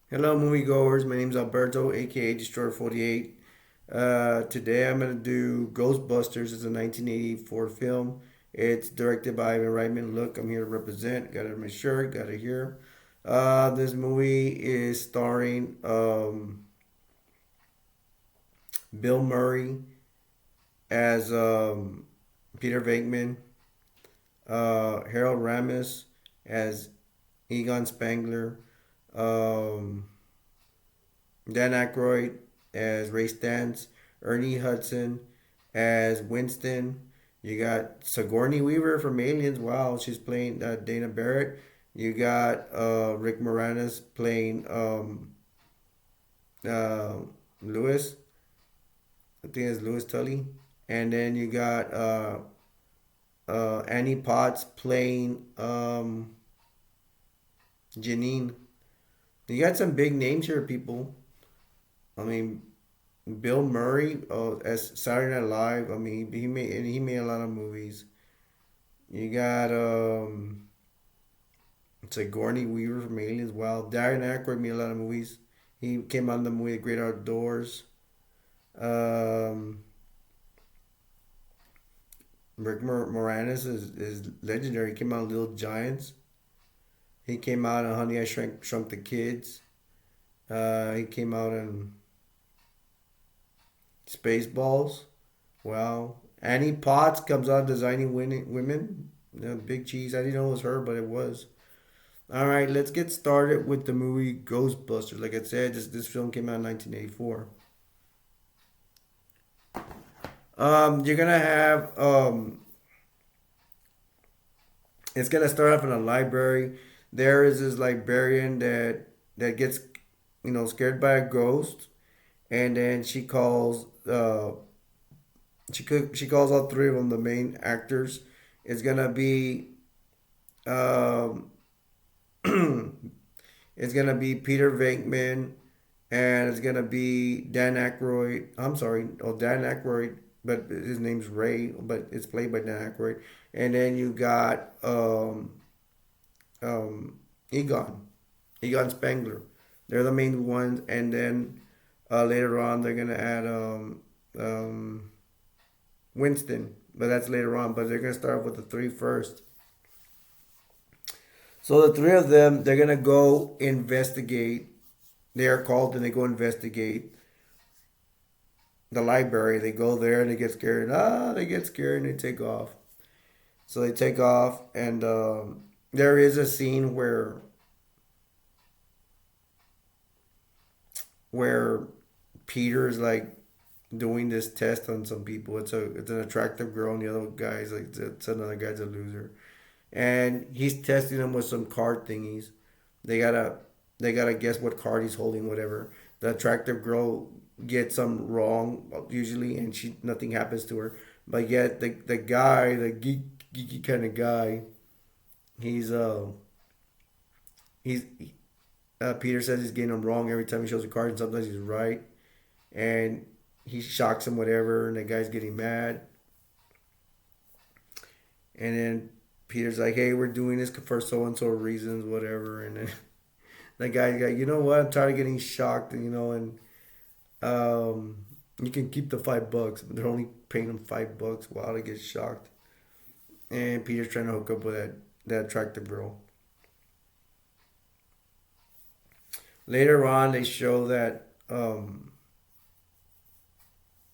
Hello, moviegoers. My name's Alberto, aka Destroyer 48. Today I'm going to do Ghostbusters. It's a 1984 film. It's directed by Ivan Reitman. Look, I'm here to represent. Got it in my shirt, got it here. This movie is starring Bill Murray as Peter Venkman, Harold Ramis as Egon Spangler, um, Dan Aykroyd as Ray Stantz, Ernie Hudson as Winston. You got Sigourney Weaver from Aliens. Wow, she's playing Dana Barrett. You got Rick Moranis playing uh, Lewis. I think it's Lewis Tully. And then you got Annie Potts playing Janine. You got some big names here, people. I mean, Bill Murray as Saturday Night Live. I mean, he made a lot of movies. You got Sigourney Weaver from Aliens. Wow, Darren Aykroyd made a lot of movies. He came out in the movie The Great Outdoors. Um, Moranis is legendary. He came out in Little Giants. He came out in Honey I Shrunk the Kids. He came out in Spaceballs. Wow. Annie Potts comes out designing women. Big cheese. I didn't know it was her, but it was. All right, let's get started with the movie Ghostbusters. Like I said, this film came out in 1984. You're gonna have it's gonna start off in a library. There is this librarian that gets scared by a ghost, and then she calls all three of them, the main actors. It's gonna be um, it's gonna be Peter Venkman, and it's gonna be Dan Aykroyd. I'm sorry, Dan Aykroyd, but his name's Ray, but it's played by Dan Aykroyd. And then you got um, Egon, Egon Spangler. They're the main ones, and then later on they're gonna add um, Winston, but that's later on. But they're gonna start with the three first. So the three of them, they're gonna go investigate. They are called and they go investigate the library. They go there and they get scared. They get scared and they take off. So they take off, and there is a scene where Peter's like doing this test on some people. It's an attractive girl, and the other guy's like it's another guy's a loser, and he's testing them with some card thingies. They gotta they gotta guess what card he's holding, whatever. The attractive girl gets some wrong usually, and she nothing happens to her. But yet the guy, the geeky kind of guy, he's he's Peter says he's getting him wrong every time he shows a card, and sometimes he's right, and he shocks him whatever, and the guy's getting mad, and then Peter's like, "Hey, we're doing this for so and so reasons, whatever," and then the guy's like, "You know what? I'm tired of getting shocked, and you can keep the $5, but they're only paying him $5 while they get shocked." And Peter's trying to hook up with that attractive girl. Later on, they show that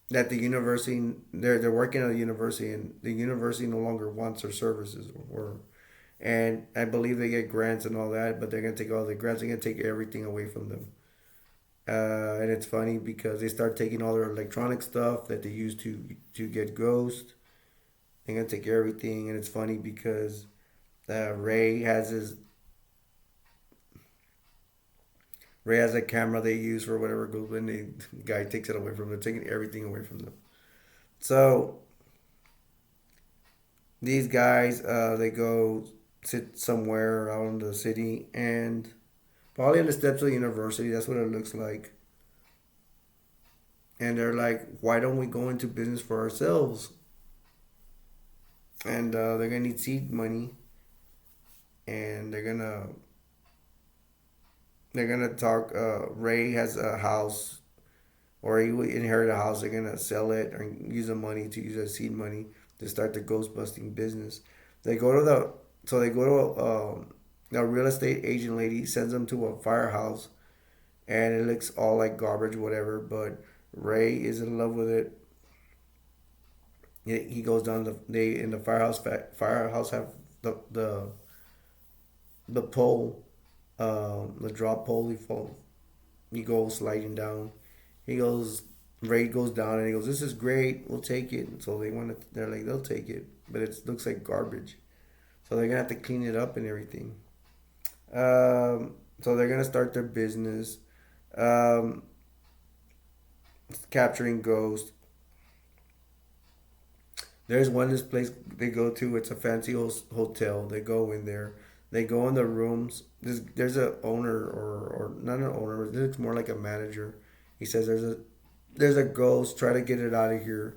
the university they're working at a university, and the university no longer wants their services, or and I believe they get grants and all that, but they're gonna take all the grants. They're gonna take everything away from them. And it's funny because they start taking all their electronic stuff that they use to get Ghost. They're gonna take everything, and it's funny because Ray has his Ray has a camera they use for whatever goes when the guy takes it away from them, taking everything away from them. So these guys, they go sit somewhere out in the city, and probably on the steps of the university. That's what it looks like. And they're like, "Why don't we go into business for ourselves?" And they're gonna need seed money, and They're gonna talk. Ray has a house, or he would inherit a house. They're gonna sell it or use the money to use as seed money to start the ghost busting business. They go to the so they go to a real estate agent lady sends them to a firehouse, and it looks all like garbage, whatever. But Ray is in love with it. He goes down they in the firehouse. Firehouse have the pole, the drop pole. He goes sliding down. He goes, Ray goes down and he goes, "This is great. We'll take it." And so they want to. They're like, they'll take it, but it looks like garbage. So they're gonna have to clean it up and everything. So they're gonna start their business, um, capturing ghosts. There's one this place they go to. It's a fancy hotel. They go in there. They go in the rooms. There's a owner or not an owner. It looks more like a manager. He says there's a ghost. Try to get it out of here,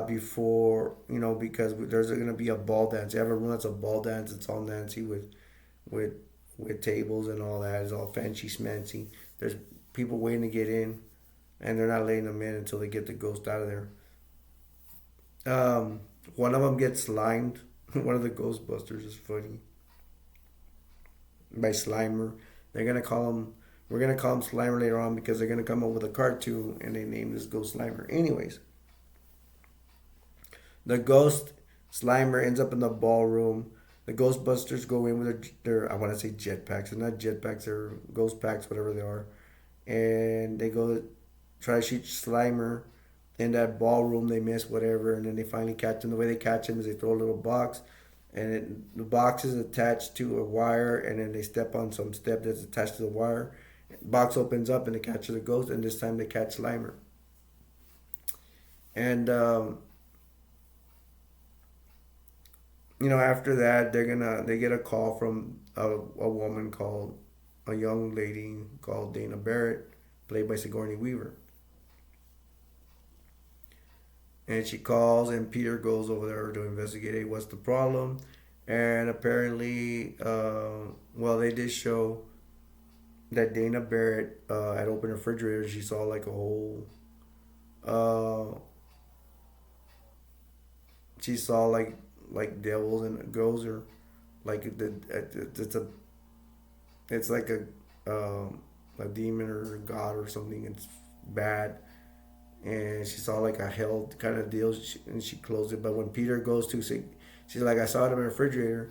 before because there's gonna be a ball dance. You have a room that's a ball dance. It's all Nancy with with tables and all that. It's all fancy smancy. There's people waiting to get in, and they're not letting them in until they get the ghost out of there. Um, One of them gets slimed. One of the Ghostbusters is funny by Slimer. They're gonna call him. We're gonna call him Slimer later on because they're gonna come up with a cartoon and they name this ghost Slimer. Anyways, the ghost Slimer ends up in the ballroom. The Ghostbusters go in with their I want to say jetpacks. They're not jetpacks. They're ghost packs, whatever they are, and they go try to shoot Slimer in that ballroom. They miss whatever, and then they finally catch him. The way they catch him is they throw a little box, and the box is attached to a wire, and then they step on some step that's attached to the wire. Box opens up and they catch the ghost, and this time they catch Slimer. And after that they get a call from a woman called a young lady called Dana Barrett, played by Sigourney Weaver. And she calls, and Peter goes over there to investigate. Hey, what's the problem? And apparently, well, they did show that Dana Barrett had opened a refrigerator. She saw like a whole. Uh, she saw like devils and ghosts, or like it's like a demon or a god or something. It's bad, and she saw like a hell kind of deal, and she closed it. But when Peter goes to see, she's like, I saw it in the refrigerator,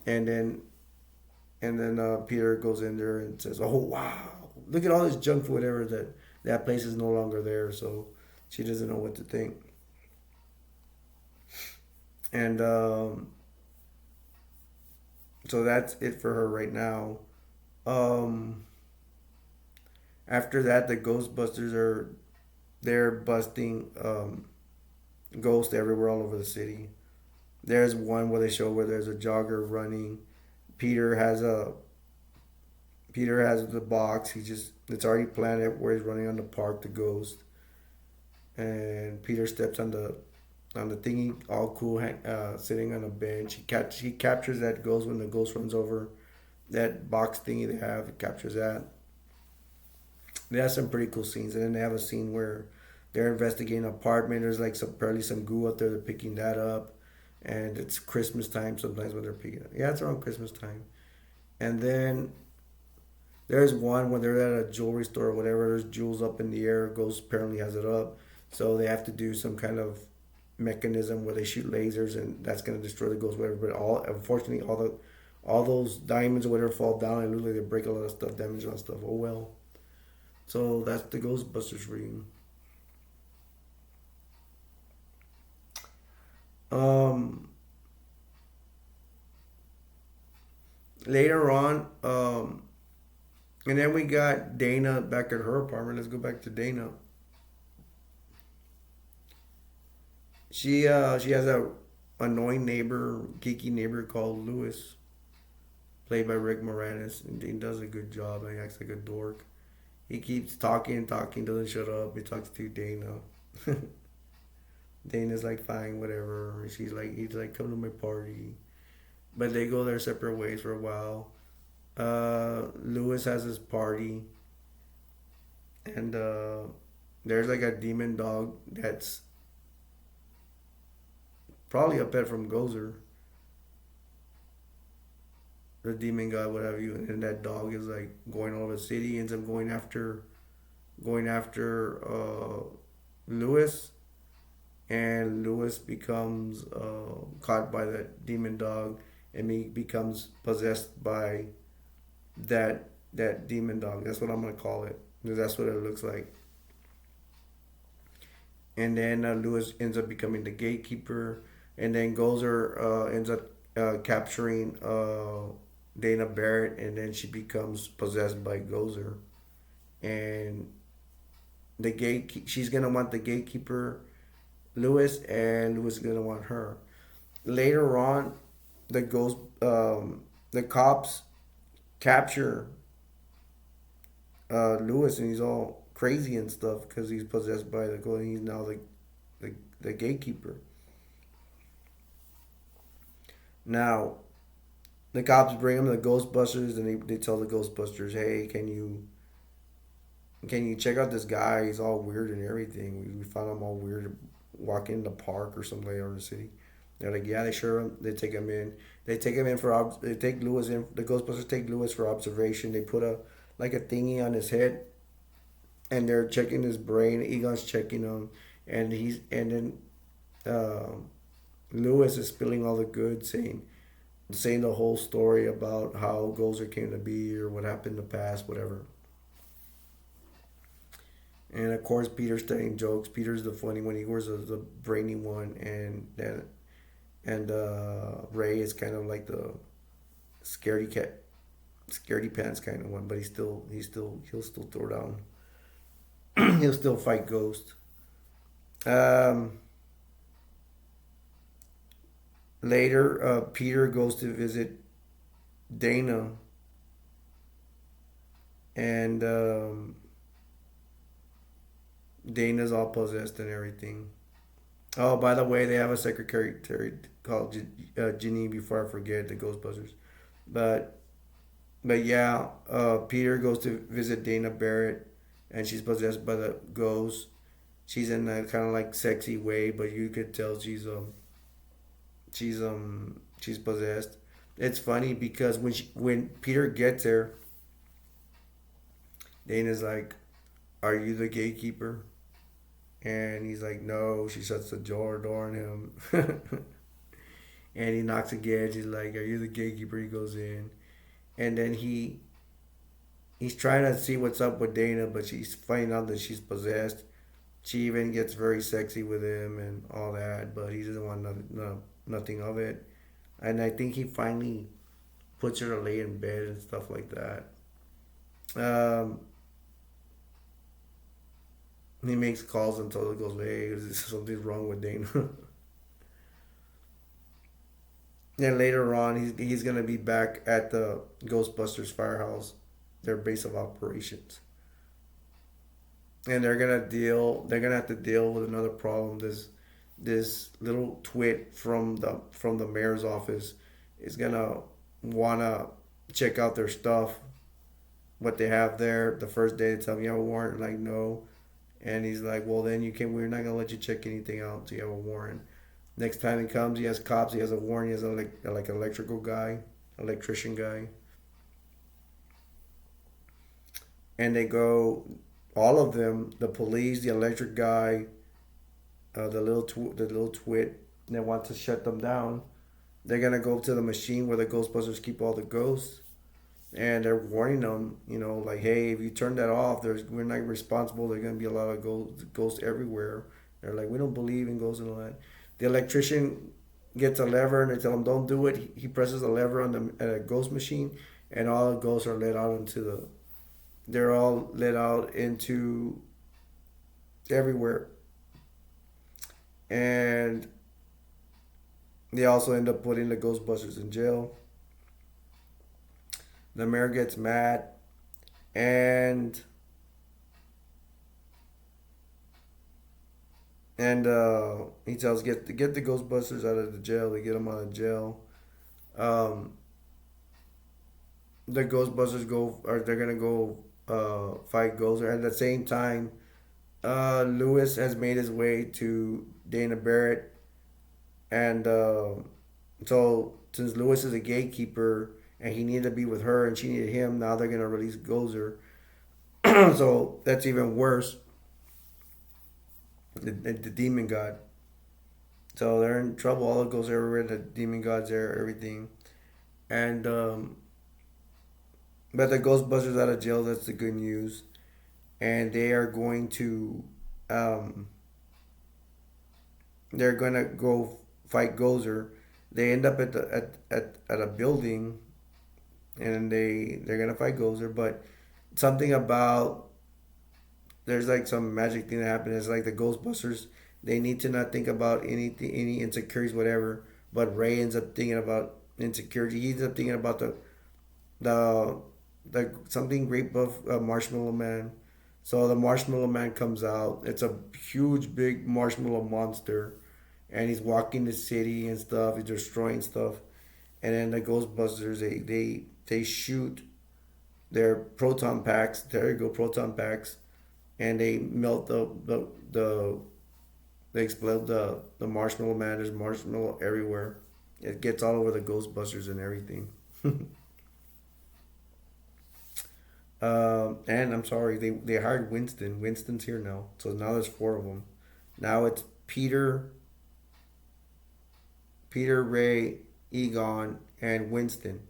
and then Peter goes in there and says, "Oh wow, look at all this junk food, whatever." That place is no longer there, so she doesn't know what to think. And so that's it for her right now. Um, After that, the Ghostbusters are they're busting ghosts everywhere all over the city. There's one where they show where there's a jogger running. Peter has a Peter has the box. It's already planned where he's running on the park, the ghost, and Peter steps on the thingy, all cool, sitting on a bench. He captures that ghost when the ghost runs over that box thingy they have. It captures that. They have some pretty cool scenes, and then they have a scene where they're investigating an apartment. There's like apparently some goo out there. They're picking that up, and it's Christmas time sometimes when they're picking it. Yeah, it's around Christmas time. And then there's one when they're at a jewelry store or whatever. There's jewels up in the air. Ghost apparently has it up, so they have to do some kind of mechanism where they shoot lasers, and that's gonna destroy the ghost, whatever. But unfortunately, all those diamonds or whatever fall down and look like they break a lot of stuff, damage a lot of stuff. Oh well. So that's the Ghostbusters for you. Um, Later on, and then we got Dana back at her apartment. Let's go back to Dana. She has a annoying neighbor, geeky neighbor called Lewis, played by Rick Moranis, and he does a good job. He acts like a dork. He keeps talking and talking, doesn't shut up. He talks to Dana. Dana's like, fine, whatever. He's like, come to my party. But they go their separate ways for a while. Lewis has his party, and there's like a demon dog that's probably a pet from Gozer, the demon god, what have you. And that dog is like going all over the city, ends up going after Lewis, and Lewis becomes caught by that demon dog, and he becomes possessed by that demon dog. That's what I'm gonna call it, because that's what it looks like. And then Lewis ends up becoming the gatekeeper, and then Gozer ends up capturing Dana Barrett, and then she becomes possessed by Gozer, and she's gonna want the gatekeeper Lewis, and Lewis is gonna want her. Later on, the ghost the cops capture Lewis, and he's all crazy and stuff because he's possessed by the ghost, and he's now the gatekeeper. Now the cops bring him to the Ghostbusters, and they tell the Ghostbusters, "Hey, can you check out this guy? He's all weird and everything. We found him all weird walking in the park or something like in the city." They're like, "Yeah, they sure." They take him in. They take him in for they take Lewis in. The Ghostbusters take Lewis for observation. They put a like a thingy on his head, and they're checking his brain. Egon's checking him, and then uh, Lewis is spilling all the goods, saying the whole story about how Gozer came to be or what happened in the past, whatever. And of course, Peter's telling jokes. Peter's the funny one. He was the brainy one, and Ray is kind of like the scaredy cat, scaredy pants kind of one. But he'll still throw down. He'll still fight Ghost. Um, Later, Peter goes to visit Dana, and Dana's all possessed and everything. Oh, by the way, they have a secretary called Ginny. Before I forget, the Ghostbusters. But yeah, Peter goes to visit Dana Barrett, and she's possessed by the ghost. She's in a kind of like sexy way, but you could tell she's possessed. It's funny because when Peter gets there, Dana's like, "Are you the gatekeeper?" And he's like, "No." She shuts the door on him. And he knocks again. She's like, "Are you the gatekeeper?" He goes in, and then he's trying to see what's up with Dana, but she's finding out that she's possessed. She even gets very sexy with him and all that, but he doesn't want nothing of it. And I think he finally puts her to lay in bed and stuff like that. Um, he makes calls until it goes, "Hey, something's wrong with Dana." Then later on, he's gonna be back at the Ghostbusters firehouse, their base of operations, and they're gonna have to deal with another problem. This little twit from the mayor's office is gonna wanna check out their stuff, what they have there. The first day they tell me you have a warrant, like no, and he's like, "Well, then you can. We're not gonna let you check anything out until you have a warrant." Next time he comes, he has cops. He has a warrant. He has like electrical guy, electrician guy, and they go. All of them, the police, the electric guy, the little twit that wants to shut them down. They're gonna go to the machine where the Ghostbusters keep all the ghosts, and they're warning them, like, "Hey, if you turn that off, we're not responsible. There's gonna be a lot of ghosts everywhere." They're like, "We don't believe in ghosts and all that." The electrician gets a lever, and they tell him, "Don't do it." He presses a lever on the ghost machine, and all the ghosts are let out into the. They're all let out into everywhere, and they also end up putting the Ghostbusters in jail. The mayor gets mad, and he tells get the Ghostbusters out of the jail. They get them out of jail. Um, the Ghostbusters go, or they're gonna go fight Gozer. At the same time, Lewis has made his way to Dana Barrett, and so since Lewis is a gatekeeper and he needed to be with her and she needed him, now they're gonna release Gozer. So that's even worse. The demon god. So they're in trouble. All goes everywhere. The demon gods there, everything, and but the Ghostbusters out of jail. That's the good news, and they are going to um, they're gonna go fight Gozer. They end up at a building, and they're gonna fight Gozer. But something about there's like some magic thing that happened. It's like the Ghostbusters. They need to not think about anything, any insecurities, whatever. But Ray ends up thinking about insecurity. He ends up thinking about the something great buff Marshmallow Man. So the Marshmallow Man comes out. It's a huge, big marshmallow monster, and he's walking the city and stuff. He's destroying stuff, and then the Ghostbusters they shoot their proton packs. There you go, proton packs, and they melt the they explode the Marshmallow Man. There's marshmallow everywhere. It gets all over the Ghostbusters and everything. And I'm sorry, they hired Winston. Winston's here now, so now there's four of them. Now it's Peter, Ray, Egon, and Winston.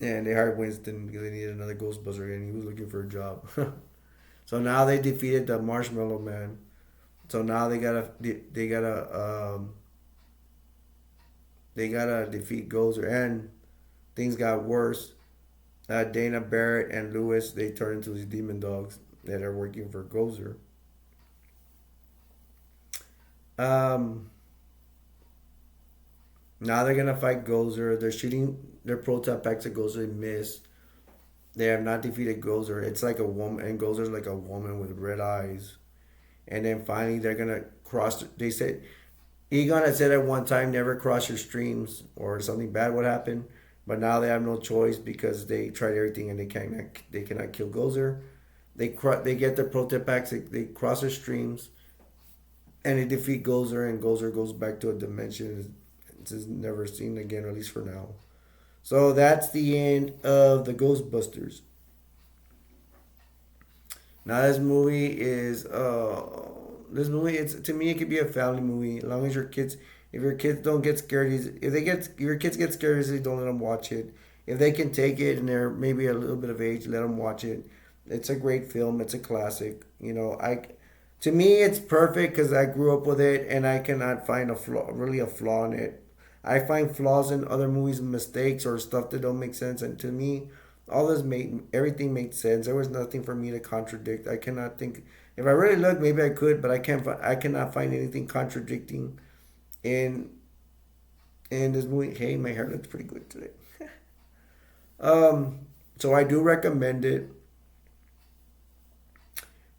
And they hired Winston because they needed another Ghostbuster, and he was looking for a job. So now they defeated the Marshmallow Man. So now they gotta defeat Gozer, and things got worse. Dana Barrett and Lewis they turn into these demon dogs that are working for Gozer. Um, Now they're gonna fight Gozer. They're shooting their proton packs at Gozer. They miss. They have not defeated Gozer. It's like a woman, and Gozer's like a woman with red eyes. And then finally, they're gonna cross. They said Egon had said at one time, "Never cross your streams," or something bad would happen. But now they have no choice because they tried everything and they cannot kill Gozer. They get their proton packs. They cross their streams and they defeat Gozer. And Gozer goes back to a dimension it's never seen again, at least for now. So that's the end of the Ghostbusters. Now this movie it's to me it could be a family movie as long as your kids if your kids don't get scared if they get your kids get scared easily, don't let them watch it. If they can take it and they're maybe a little bit of age, let them watch it. It's a great film. It's a classic. I to me it's perfect because I grew up with it and I cannot find a flaw in it. I find flaws in other movies, mistakes or stuff that don't make sense, and to me, all this made everything made sense. There was nothing for me to contradict. I cannot think. If I really looked, maybe I could, but I can't. I cannot find anything contradicting in this movie. Hey, my hair looks pretty good today. Um, so I do recommend it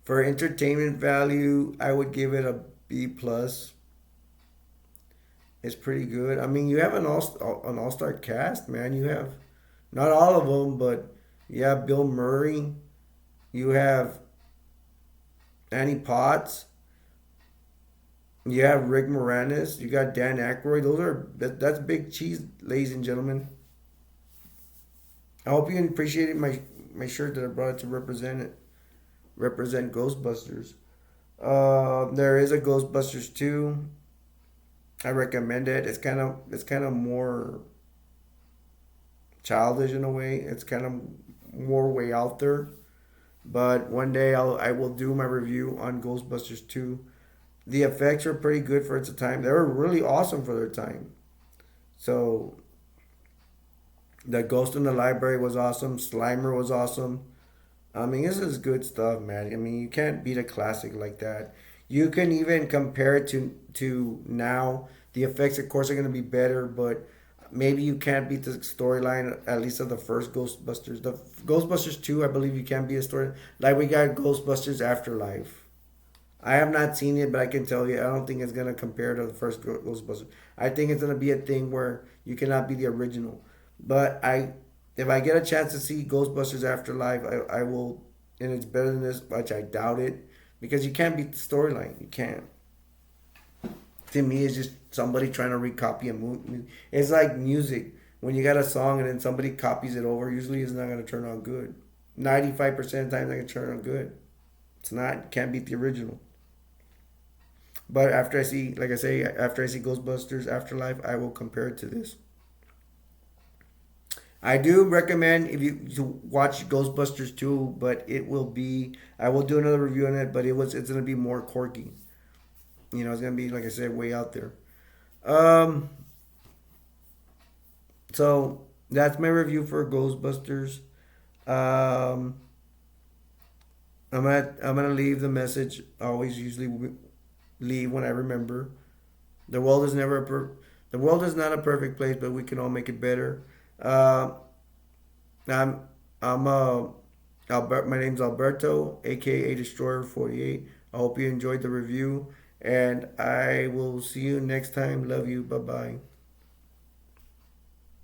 for entertainment value. I would give it a B plus. It's pretty good. I mean, you have an all star cast, man. You have not all of them, but you have Bill Murray, you have Annie Potts, you have Rick Moranis, you got Dan Aykroyd. That's big cheese, ladies and gentlemen. I hope you appreciated my shirt that I brought to represent Ghostbusters. There is a Ghostbusters 2. I recommend it. It's kind of more childish in a way. It's kind of more way out there. But one day I will do my review on Ghostbusters 2. The effects were pretty good for its time. They were really awesome for their time. So the Ghost in the Library was awesome. Slimer was awesome. I mean, this is good stuff, man. I mean, you can't beat a classic like that. You can even compare it to now. The effects, of course, are going to be better, but maybe you can't beat the storyline, at least of the first Ghostbusters. The Ghostbusters 2, I believe you can beat a story. Like we got Ghostbusters Afterlife. I have not seen it, but I can tell you, I don't think it's going to compare to the first Ghostbusters. I think it's going to be a thing where you cannot be the original. But if I get a chance to see Ghostbusters Afterlife, I will, and it's better than this, which I doubt it, because you can't beat the storyline. You can't. To me, it's just somebody trying to recopy a movie. It's like music. When you got a song and then somebody copies it over, usually it's not going to turn out good. 95% of the time, it's going to turn out good. It's not. Can't beat the original. But after I see, like I say, after I see Ghostbusters Afterlife, I will compare it to this. I do recommend if you to watch Ghostbusters 2, but it will be I will do another review on it, but it's gonna be more quirky. It's gonna be like I said, way out there. Um, so that's my review for Ghostbusters. Um, I'm gonna leave the message. I always usually leave when I remember. The world is never the world is not a perfect place, but we can all make it better. Uh, I'm I'm Albert. My name's Alberto, aka Destroyer 48. I hope you enjoyed the review, and I will see you next time. Love you. Bye bye.